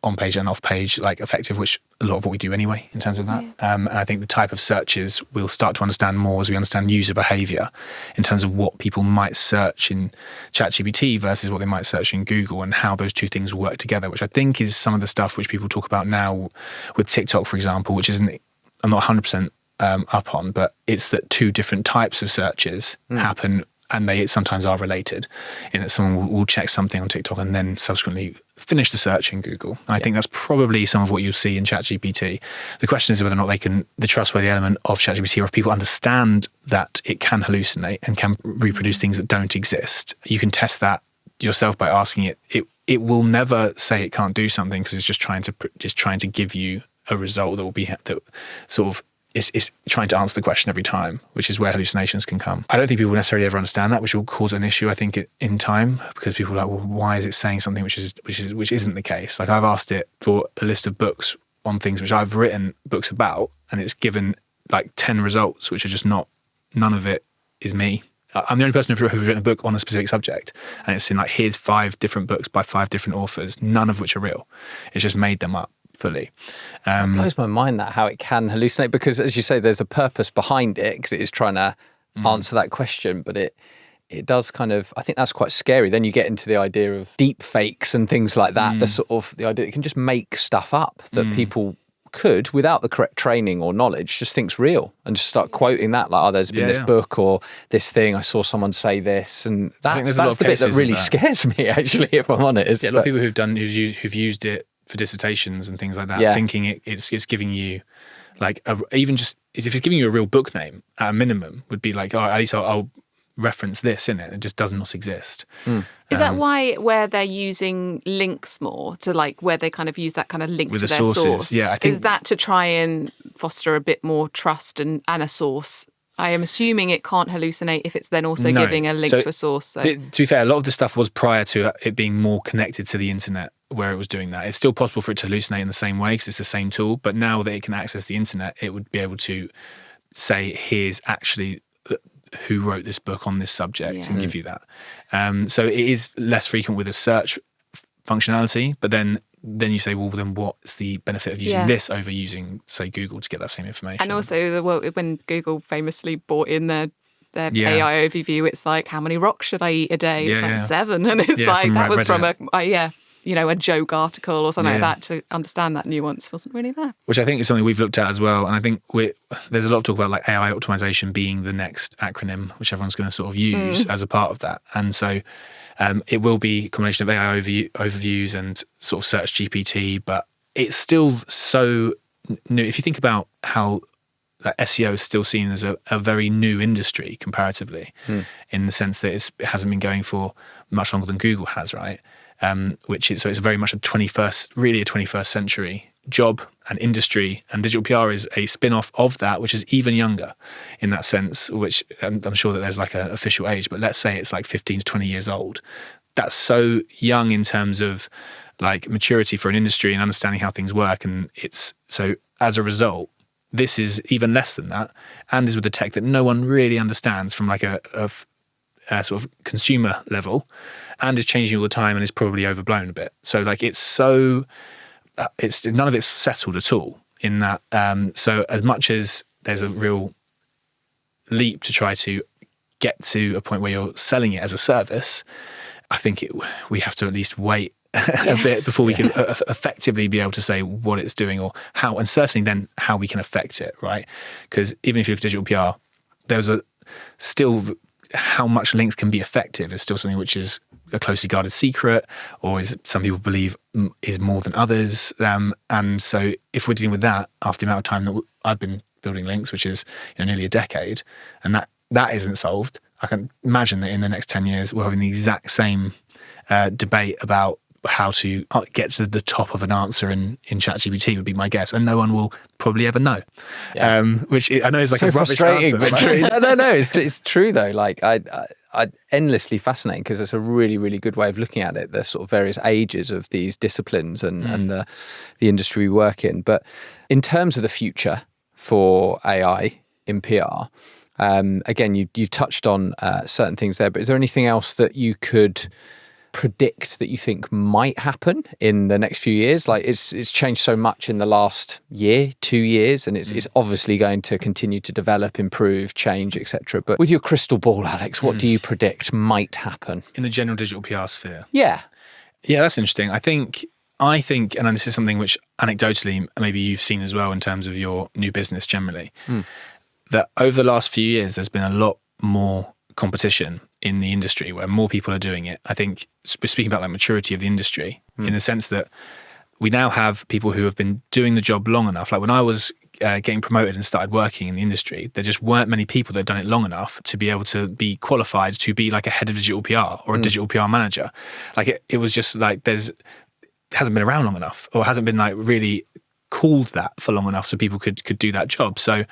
B: on-page and off-page, like effective, which a lot of what we do anyway in terms of that. And I think the type of searches we'll start to understand more as we understand user behavior in terms of what people might search in ChatGPT versus what they might search in Google, and how those two things work together, which I think is some of the stuff which people talk about now with TikTok, for example, which isn't, I'm not 100% up on, but it's that two different types of searches happen, and they sometimes are related, in that someone will check something on TikTok and then subsequently finish the search in Google. And I think that's probably some of what you'll see in ChatGPT. The question is whether or not the trustworthy element of ChatGPT, or if people understand that it can hallucinate and can reproduce things that don't exist. You can test that yourself by asking it, it will never say it can't do something, because it's just trying to give you a result that sort of is trying to answer the question every time, which is where hallucinations can come. I don't think people necessarily ever understand that, which will cause an issue, I think, in time, because people are like, well, why is it saying something which isn't the case? Like, I've asked it for a list of books on things which I've written books about, and it's given like 10 results, which are just none of it is me. I'm the only person who's written a book on a specific subject, and it's in like, here's 5 different books by 5 different authors, none of which are real. It's just made them up fully.
A: It blows my mind that how it can hallucinate, because as you say, there's a purpose behind it, because it is trying to answer that question, but it does kind of, I think that's quite scary. Then you get into the idea of deep fakes and things like that, the idea it can just make stuff up that people could, without the correct training or knowledge, just thinks real and just start quoting that, like, oh, there's been this book or this thing, I saw someone say this, and that's the bit that really scares me, actually, if I'm honest.
B: Yeah, a lot of people who've used it for dissertations and things like that, thinking it's giving you like even just if it's giving you a real book name at a minimum, would be like, oh, at least I'll reference this in it. It just does not exist.
C: Is that where they're using links more, to like where they kind of use that kind of link
B: with
C: to
B: the
C: their
B: sources?
C: source?
B: Yeah, I think
C: is that to try and foster a bit more trust and a source? I am assuming it can't hallucinate if it's then also giving a link to a source. So.
B: To be fair, a lot of the stuff was prior to it being more connected to the internet, where it was doing that. It's still possible for it to hallucinate in the same way, because it's the same tool. But now that it can access the internet, it would be able to say, here's actually who wrote this book on this subject, and give you that. So it is less frequent with a search functionality, but then you say, well, then what's the benefit of using this over using, say, Google to get that same information?
C: And also, when Google famously brought in their AI overview, it's like, how many rocks should I eat a day? It's like 7, and it's like that was from a joke article or something like that. To understand that nuance wasn't really there.
B: Which I think is something we've looked at as well, and I think there's a lot of talk about like AI optimization being the next acronym, which everyone's going to sort of use as a part of that. And so it will be a combination of AI overviews and sort of search GPT, but it's still so new. If you think about how SEO is still seen as a very new industry comparatively, in the sense that it hasn't been going for much longer than Google has, right? So it's very much a 21st century job and industry, and digital PR is a spin-off of that, which is even younger in that sense, which I'm sure that there's like an official age, but let's say it's like 15 to 20 years old. That's so young in terms of like maturity for an industry and understanding how things work. And it's so as a result, this is even less than that, and is with a tech that no one really understands from like a sort of consumer level, and is changing all the time, and is probably overblown a bit. So like it's none of it's settled at all in that. So as much as there's a real leap to try to get to a point where you're selling it as a service, I think we have to at least wait a bit before we can effectively be able to say what it's doing or how, and certainly then how we can affect it, right? Because even if you look at digital PR, there's still how much links can be effective is still something which is a closely guarded secret, or is some people believe is more than others. And so if we're dealing with that after the amount of time that I've been building links, which is nearly a decade, and that isn't solved, I can imagine that in the next 10 years we're having the exact same debate about how to get to the top of an answer in ChatGPT would be my guess, and no one will probably ever know. Which I know is like so a
A: frustrating,
B: answer,
A: but true. No, it's true though. Like I endlessly fascinating, because it's a really, really good way of looking at it. The sort of various ages of these disciplines and the industry we work in. But in terms of the future for AI in PR, again, you touched on certain things there, but is there anything else that you could predict that you think might happen in the next few years? Like it's changed so much in the last year, 2 years, and it's obviously going to continue to develop, improve, change, etc. But with your crystal ball, Alex, what do you predict might happen
B: in the general digital PR sphere?
A: Yeah,
B: that's interesting. I think, and this is something which anecdotally maybe you've seen as well in terms of your new business generally, that over the last few years there's been a lot more competition in the industry where more people are doing it. I think speaking about like maturity of the industry in the sense that we now have people who have been doing the job long enough. Like when I was getting promoted and started working in the industry, there just weren't many people that had done it long enough to be able to be qualified to be like a head of digital PR or a digital PR manager. Like it was just like it hasn't been around long enough, or hasn't been like really called that for long enough so people could do that job. So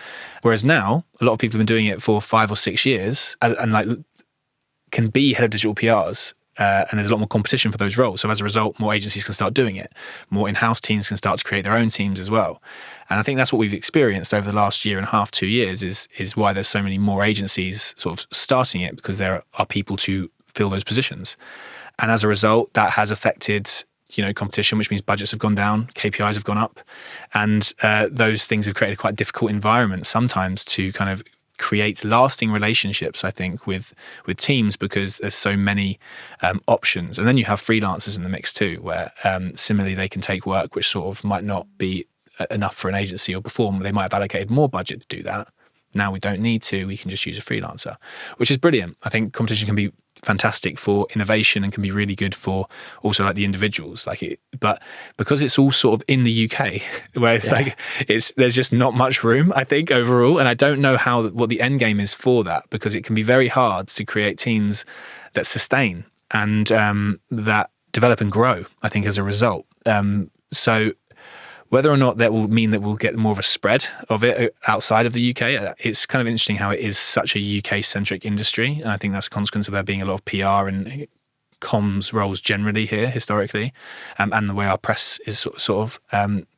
B: whereas now a lot of people have been doing it for 5 or 6 years and like can be head of digital PRs, and there's a lot more competition for those roles. So as a result, more agencies can start doing it. More in-house teams can start to create their own teams as well. And I think that's what we've experienced over the last year and a half, 2 years, is why there's so many more agencies sort of starting it, because there are people to fill those positions. And as a result, that has affected competition, which means budgets have gone down, KPIs have gone up, and those things have created quite a difficult environment sometimes to kind of create lasting relationships, I think, with teams, because there's so many options. And then you have freelancers in the mix too, where similarly they can take work which sort of might not be enough for an agency, or before they might have allocated more budget to do that. Now we don't need to, we can just use a freelancer, which is brilliant. I think competition can be fantastic for innovation and can be really good for also like the individuals, but because it's all sort of in the UK where it's there's just not much room, I think, overall. And I don't know what the end game is for that, because it can be very hard to create teams that sustain and that develop and grow, I think, as a result. So whether or not that will mean that we'll get more of a spread of it outside of the UK, it's kind of interesting how it is such a UK-centric industry. And I think that's a consequence of there being a lot of PR and comms roles generally here historically, and the way our press is sort of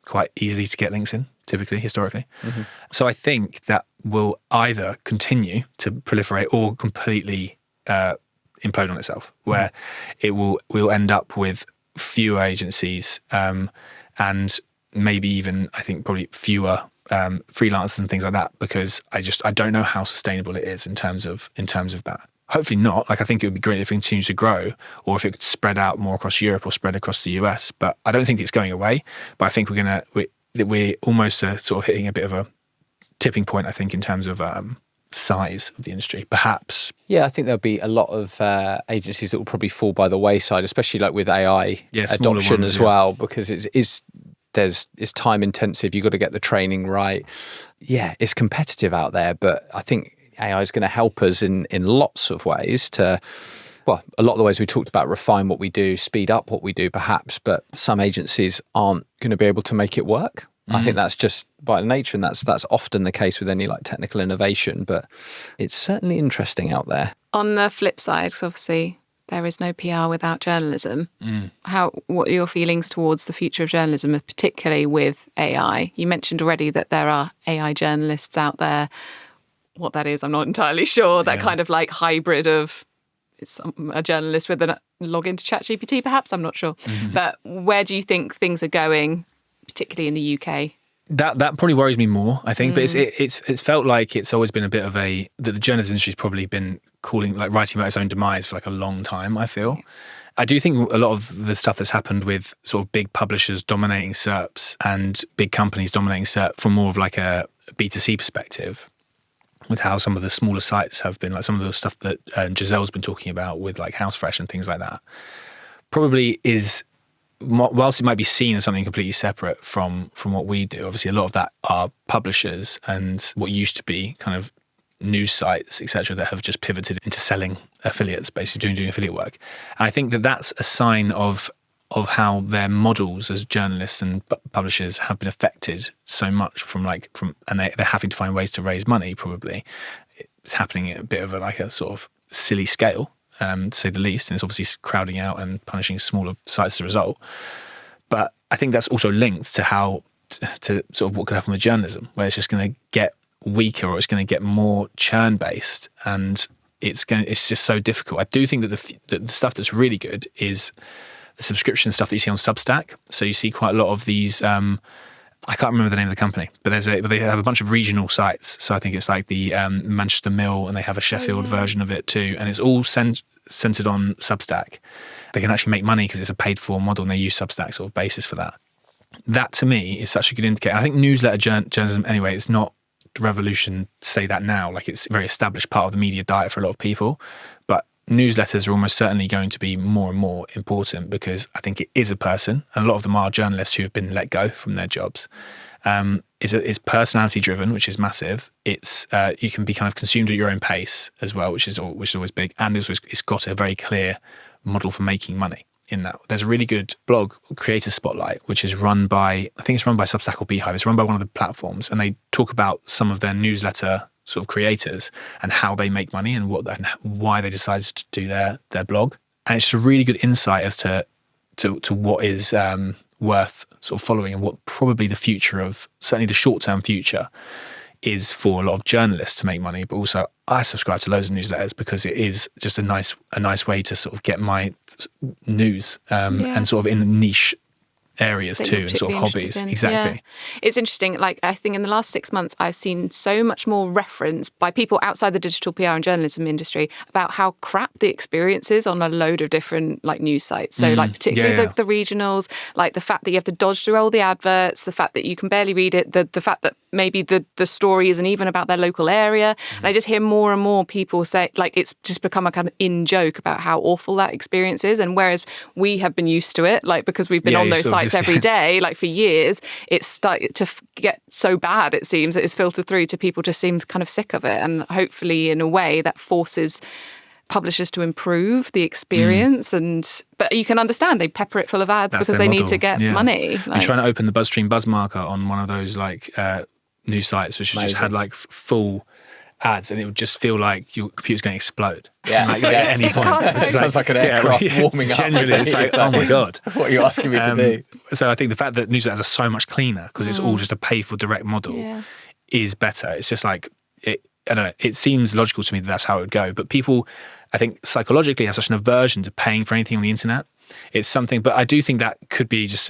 B: quite easy to get links in, typically, historically. Mm-hmm. So I think that will either continue to proliferate or completely implode on itself, where we'll end up with fewer agencies and maybe even, I think, probably fewer freelancers and things like that, because I don't know how sustainable it is in terms of that. Hopefully not. Like, I think it would be great if it continues to grow, or if it could spread out more across Europe or spread across the US. But I don't think it's going away. But I think we're almost sort of hitting a bit of a tipping point, I think, in terms of size of the industry, perhaps.
A: Yeah, I think there'll be a lot of agencies that will probably fall by the wayside, especially like with AI adoption as well, because it's time intensive. You've got to get the training right. Yeah, it's competitive out there, but I think AI is going to help us in lots of ways to, well, a lot of the ways we talked about, refine what we do, speed up what we do perhaps, but some agencies aren't going to be able to make it work. Mm-hmm. I think that's just by nature, and that's often the case with any like technical innovation, but it's certainly interesting out there. On
C: the flip side, 'cause obviously there is no PR without journalism. What are your feelings towards the future of journalism, particularly with AI? You mentioned already that there are AI journalists out there. What that is, I'm not entirely sure. That kind of like hybrid of it's a journalist with a login to ChatGPT, perhaps. I'm not sure. Mm-hmm. But where do you think things are going, particularly in the UK?
B: That probably worries me more, I think. But it's felt like it's always been a bit of that the journalism industry's probably been writing about its own demise for like a long time, I feel. I do think a lot of the stuff that's happened with sort of big publishers dominating SERPs and big companies dominating SERP from more of like a B2C perspective, with how some of the smaller sites have been, like some of the stuff that Giselle's been talking about with like Housefresh and things like that, probably is, whilst it might be seen as something completely separate from what we do, obviously a lot of that are publishers and what used to be kind of news sites, etc., that have just pivoted into selling affiliates, basically doing affiliate work. And I think that that's a sign of how their models as journalists and publishers have been affected so much and they're having to find ways to raise money. Probably it's happening at a bit of a sort of silly scale, to say the least, and it's obviously crowding out and punishing smaller sites as a result. But I think that's also linked to how to sort of what could happen with journalism, where it's just going to get weaker, or it's going to get more churn based, and it's just so difficult. I do think that the stuff that's really good is the subscription stuff that you see on Substack. So you see quite a lot of these. I can't remember the name of the company, but they have a bunch of regional sites. So I think it's like the Manchester Mill, and they have a Sheffield version of it too, and it's all centered on Substack. They can actually make money because it's a paid for model, and they use Substack sort of basis for that. That to me is such a good indicator. I think newsletter journalism anyway, it's not the revolution to say that now. Like, it's a very established part of the media diet for a lot of people, but newsletters are almost certainly going to be more and more important, because I think it is a person, and a lot of them are journalists who have been let go from their jobs. It's personality driven, which is massive. It's you can be kind of consumed at your own pace as well, which is always big, and it's got a very clear model for making money. In that, there's a really good blog, Creator Spotlight, which is run by Substack or Beehive. It's run by one of the platforms, and they talk about some of their newsletter sort of creators and how they make money and why they decided to do their blog. And it's just a really good insight as to what is worth sort of following, and what probably the future of, certainly the short-term future, is for a lot of journalists to make money. But also, I subscribe to loads of newsletters because it is just a nice way to sort of get my news and sort of in niche areas too, and sort of hobbies. Exactly.
C: Yeah. It's interesting. Like, I think in the last 6 months, I've seen so much more reference by people outside the digital PR and journalism industry about how crap the experience is on a load of different like news sites. So like particularly the regionals, like the fact that you have to dodge through all the adverts, the fact that you can barely read it, the fact that maybe the story isn't even about their local area. And I just hear more and more people say, like, it's just become a kind of in joke about how awful that experience is. And whereas we have been used to it, like, because we've been on those sites every day, like for years, it's started to get so bad, it seems, that it's filtered through to people just seem kind of sick of it. And hopefully, in a way, that forces publishers to improve the experience. But you can understand they pepper it full of ads because they need to get money. Like,
B: I'm trying to open the BuzzStream Buzz marker on one of those like news sites, which just had like full ads, and it would just feel like your computer's going to explode. Like, at any point.
A: It sounds like an aircraft warming up.
B: Genuinely, it's like, oh my God.
A: What are you asking me to do?
B: So I think the fact that newsletters are so much cleaner, because it's all just a pay for direct model, is better. It's just like, I don't know, it seems logical to me that that's how it would go. But people, I think, psychologically have such an aversion to paying for anything on the internet. It's something, but I do think that could be just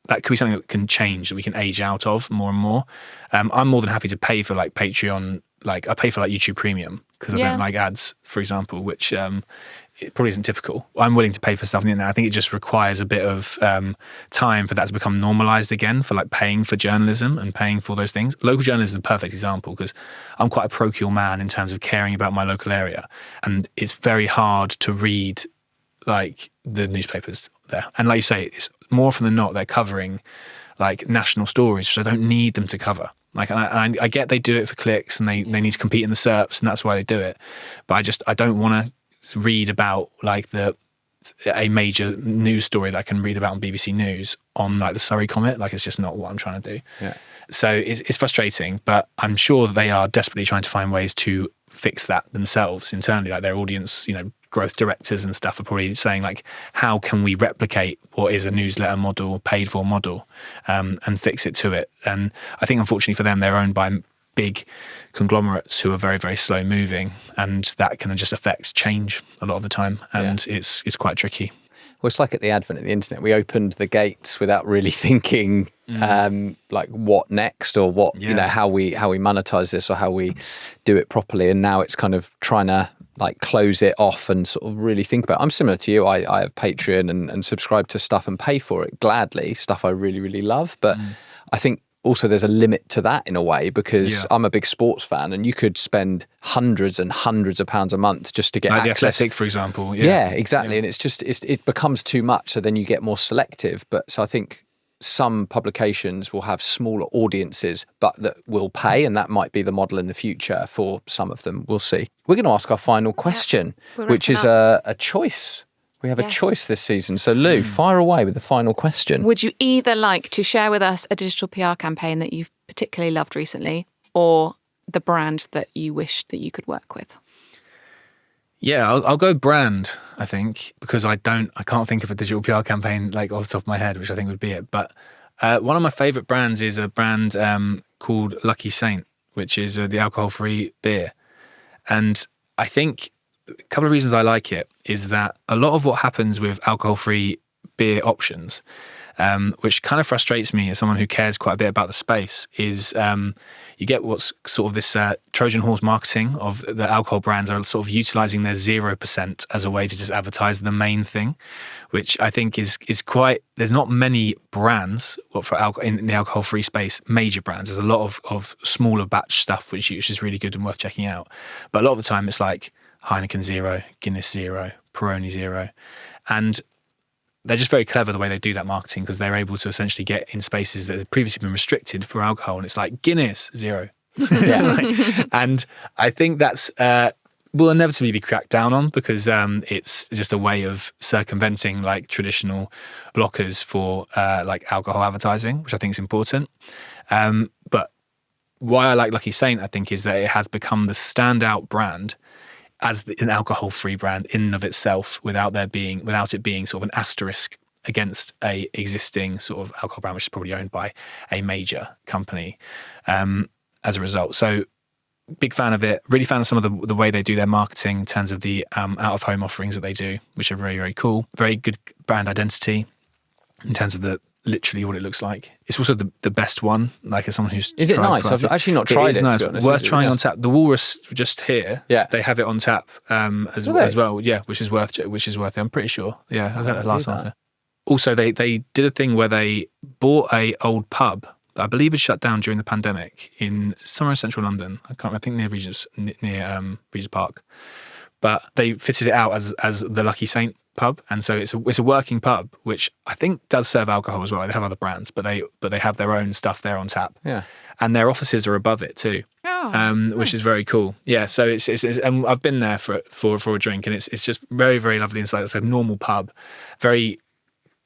B: that could be something that can change, that we can age out of more and more. I'm more than happy to pay for like Patreon, like I pay for like YouTube Premium because I don't like ads, for example, which it probably isn't typical. I'm willing to pay for stuff on the internet. I think it just requires a bit of time for that to become normalized again, for like paying for journalism and paying for those things. Local journalism is a perfect example, because I'm quite a parochial man in terms of caring about my local area, and it's very hard to read like the newspapers there. And like you say, it's more often than not they're covering like national stories, which I don't need them to cover. Like, and I get they do it for clicks, and they need to compete in the SERPs, and that's why they do it. But I don't want to read about like a major news story that I can read about on BBC News on like the Surrey Comet. Like, it's just not what I'm trying to do. Yeah. So it's frustrating, but I'm sure that they are desperately trying to find ways to fix that themselves internally. Like their audience, growth directors and stuff are probably saying like, how can we replicate what is a newsletter model, paid for model, and fix it to it? And I think unfortunately for them, they're owned by big conglomerates who are very, very slow moving, and that can just affect change a lot of the time. And it's quite tricky.
A: Well, it's like at the advent of the internet, we opened the gates without really thinking like what next, or what, how we monetize this, or how we do it properly. And now it's kind of trying to like close it off and sort of really think about it. I'm similar to you. I have Patreon and subscribe to stuff and pay for it gladly, stuff I really, really love. But I think also there's a limit to that in a way, because I'm a big sports fan, and you could spend hundreds and hundreds of pounds a month just to get
B: like
A: access.
B: The Athletic, for example.
A: Yeah, exactly. And it's just, it becomes too much. So then you get more selective. But so I think some publications will have smaller audiences, but that will pay. And that might be the model in the future for some of them. We'll see. We're going to ask our final question, which is a choice. We have a choice this season. So Lou, fire away with the final question.
C: Would you either like to share with us a digital PR campaign that you've particularly loved recently, or the brand that you wish that you could work with?
B: Yeah, I'll go brand, I think, because I can't think of a digital PR campaign like off the top of my head, which I think would be it. But one of my favorite brands is a brand called Lucky Saint, which is the alcohol-free beer. And I think a couple of reasons I like it is that a lot of what happens with alcohol-free beer options, which kind of frustrates me as someone who cares quite a bit about the space, is you get what's sort of this Trojan horse marketing of the alcohol brands are sort of utilizing their 0% as a way to just advertise the main thing, which I think is quite, there's not many brands in the alcohol-free space, major brands. There's a lot of smaller batch stuff, which is really good and worth checking out. But a lot of the time it's like Heineken 0, Guinness 0, Peroni 0. And they're just very clever the way they do that marketing, because they're able to essentially get in spaces that have previously been restricted for alcohol. And it's like Guinness 0. And I think that's will inevitably be cracked down on, because it's just a way of circumventing like traditional blockers for like alcohol advertising, which I think is important. But why I like Lucky Saint, I think, is that it has become the standout brand as an alcohol-free brand in and of itself, without it being sort of an asterisk against a existing sort of alcohol brand, which is probably owned by a major company as a result. So big fan of it. Really fan of some of the way they do their marketing in terms of the out-of-home offerings that they do, which are very, very cool. Very good brand identity in terms of literally what it looks like. It's also the best one, like as someone who's
A: Is it nice? I've actually not tried it,
B: nice.
A: To be honest.
B: Worth trying on tap. The Walrus just here,
A: yeah,
B: they have it on tap as well. Yeah, which is worth it. I'm pretty sure. Yeah, I had that last night. Also, they did a thing where they bought a old pub that I believe had shut down during the pandemic in somewhere in central London. I think near Regis Park. But they fitted it out as the Lucky Saint pub, and so it's a working pub, which I think does serve alcohol as well. They have other brands, but they have their own stuff there on tap.
A: Yeah,
B: and their offices are above it too. Which is very cool. Yeah, so it's and I've been there for a drink, and it's just very, very lovely inside. It's a normal pub, very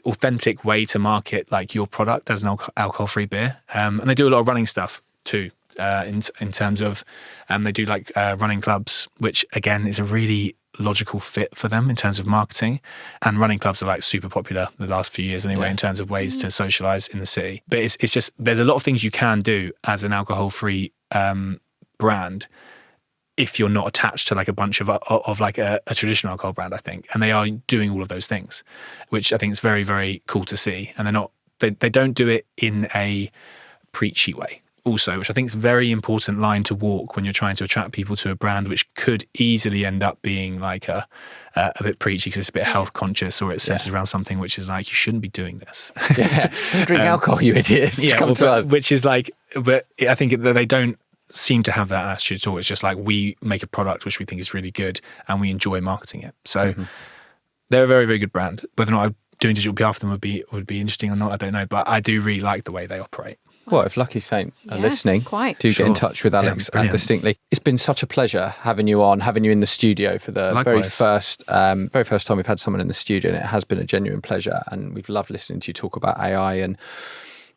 B: authentic way to market like your product as an alcohol-free beer. And they do a lot of running stuff too. In terms of, they do like running clubs, which again is a really logical fit for them in terms of marketing. And running clubs are like super popular the last few years anyway, in terms of ways to socialise in the city. But it's just, there's a lot of things you can do as an alcohol-free brand if you're not attached to like a bunch of like a traditional alcohol brand, I think. And they are doing all of those things, which I think is very, very cool to see. And they don't do it in a preachy way also, which I think is a very important line to walk when you're trying to attract people to a brand, which could easily end up being like a bit preachy because it's a bit health conscious, or it's centered around something which is like, you shouldn't be doing this.
A: Yeah, don't drink alcohol, you idiots. Come to us.
B: Which is like, but I think that they don't seem to have that attitude at all. It's just like, we make a product which we think is really good and we enjoy marketing it. So they're a very, very good brand. Whether or not doing digital PR for them would be interesting or not, I don't know. But I do really like the way they operate.
A: Well, if Lucky Saint are listening, do get in touch with Alex at Distinctly. It's been such a pleasure having you in the studio for the very first time we've had someone in the studio, and it has been a genuine pleasure. And we've loved listening to you talk about AI and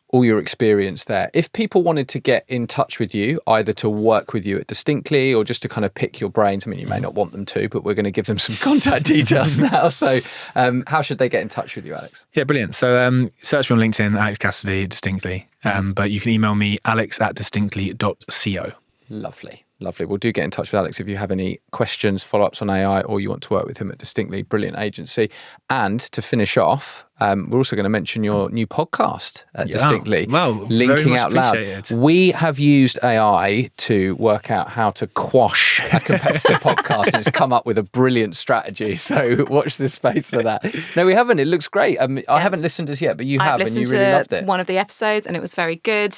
A: all your experience there. If people wanted to get in touch with you, either to work with you at Distinctly or just to kind of pick your brains, I mean, you may not want them to, but we're going to give them some contact details now. So how should they get in touch with you, Alex? Yeah,
B: brilliant. So search me on LinkedIn, Alex Cassidy, Distinctly. But you can email me, alex@distinctly.co.
A: Lovely. Well, do get in touch with Alex if you have any questions, follow-ups on AI, or you want to work with him at Distinctly. Brilliant agency. And to finish off, we're also going to mention your new podcast at Distinctly.
B: Wow,
A: Linking Out Loud. We have used AI to work out how to quash a competitor podcast, and it's come up with a brilliant strategy. So watch this space for that. No, we haven't. It looks great. I haven't listened to it yet, but you have, and you really loved it.
C: One of the episodes, and it was very good.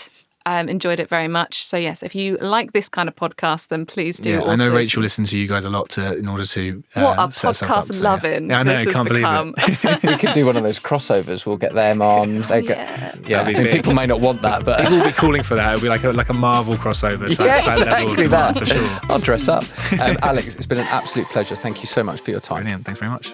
C: Enjoyed it very much. So yes, if you like this kind of podcast, then please do.
B: I know Rachel listens to you guys a lot in order to
C: what a podcast loving.
B: Yeah, I know, I can't believe it.
A: We could do one of those crossovers. We'll get them on. People may not want that, but
B: people will be calling for that. It'll be like a Marvel crossover.
A: Exactly that.
B: For sure.
A: I'll dress up. Alex, it's been an absolute pleasure. Thank you so much for your time.
B: Brilliant. Thanks very much.